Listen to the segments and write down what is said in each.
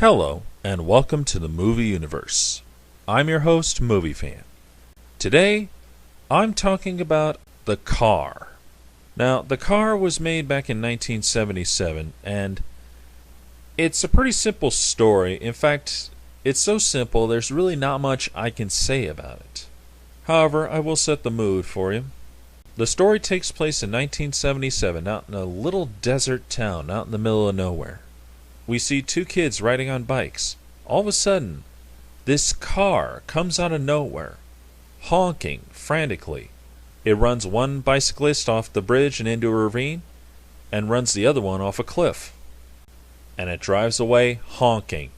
Hello, and welcome to the Movie Universe. I'm your host, Movie Fan. Today, I'm talking about The Car. Now, The Car was made back in 1977, and it's a pretty simple story. In fact, it's so simple, there's really not much I can say about it. However, I will set the mood for you. The story takes place in 1977 out in a little desert town out in the middle of nowhere. We see two kids riding on bikes. All of a sudden, this car comes out of nowhere, honking frantically. It runs one bicyclist off the bridge and into a ravine, and runs the other one off a cliff. And it drives away honking.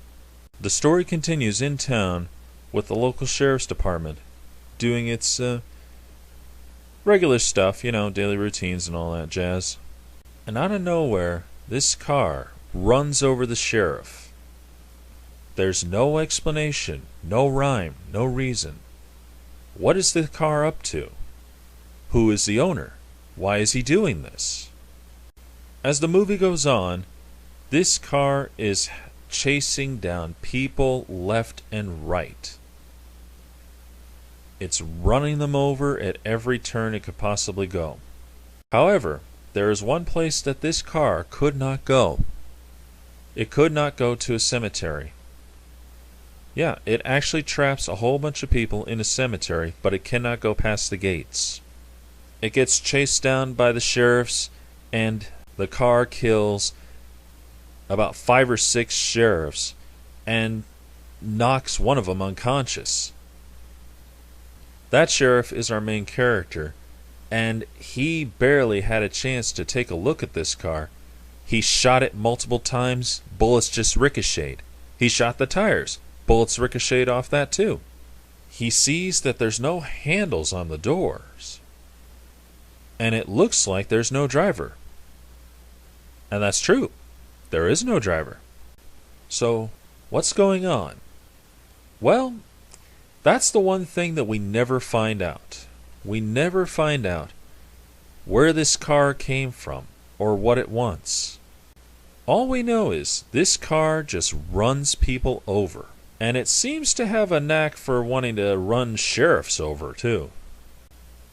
The story continues in town with the local sheriff's department doing its regular stuff, daily routines and all that jazz. And out of nowhere, this car runs over the sheriff. There's no explanation, no rhyme, no reason. What is the car up to? Who is the owner? Why is he doing this? As the movie goes on, this car is chasing down people left and right. It's running them over at every turn it could possibly go. However, there is one place that this car could not go. It could not go to a cemetery. Yeah, it actually traps a whole bunch of people in a cemetery, but it cannot go past the gates. It gets chased down by the sheriffs, and the car kills about 5 or 6 sheriffs and knocks one of them unconscious. That sheriff is our main character, and he barely had a chance to take a look at this car. He shot it multiple times, bullets just ricocheted. He shot the tires, bullets ricocheted off that too. He sees that there's no handles on the doors, and it looks like there's no driver. And that's true. There is no driver. So, what's going on? Well, that's the one thing that we never find out. We never find out where this car came from or what it wants. All we know is this car just runs people over. And it seems to have a knack for wanting to run sheriffs over, too.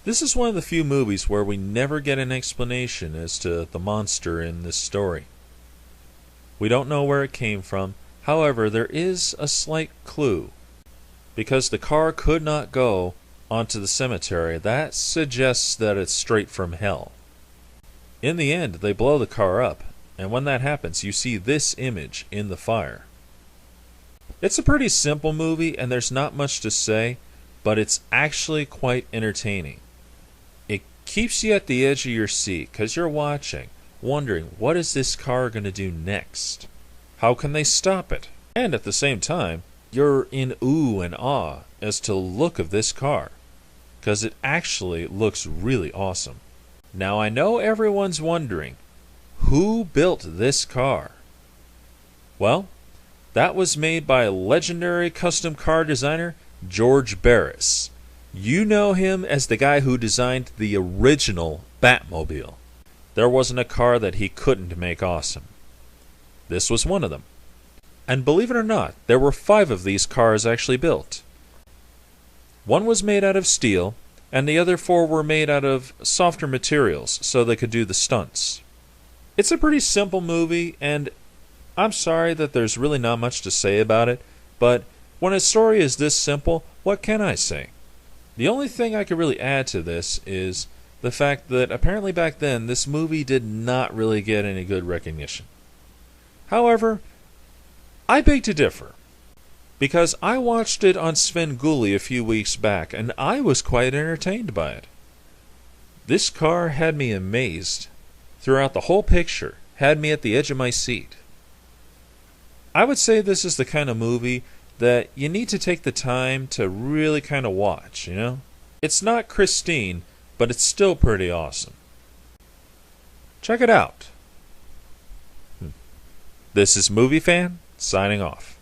This is one of the few movies where we never get an explanation as to the monster in this story. We don't know where it came from. However, there is a slight clue. Because the car could not go onto the cemetery, that suggests that it's straight from hell. In the end, they blow the car up. And when that happens, you see this image in the fire. It's a pretty simple movie, and there's not much to say, but it's actually quite entertaining. It keeps you at the edge of your seat, because you're watching, wondering, what is this car going to do next? How can they stop it? And at the same time, you're in ooh and ah as to the look of this car, because it actually looks really awesome. Now I know everyone's wondering, who built this car? Well, that was made by legendary custom car designer George Barris. You know him as the guy who designed the original Batmobile. There wasn't a car that he couldn't make awesome. This was one of them. And believe it or not, there were 5 of these cars actually built. One was made out of steel, and the other 4 were made out of softer materials so they could do the stunts. It's a pretty simple movie, and I'm sorry that there's really not much to say about it, but when a story is this simple, what can I say? The only thing I could really add to this is the fact that apparently back then this movie did not really get any good recognition. However, I beg to differ, because I watched it on Svengoolie a few weeks back, and I was quite entertained by it. This car had me amazed. Throughout the whole picture, had me at the edge of my seat. I would say this is the kind of movie that you need to take the time to really kind of watch, It's not Christine, but it's still pretty awesome. Check it out. This is Movie Fan, signing off.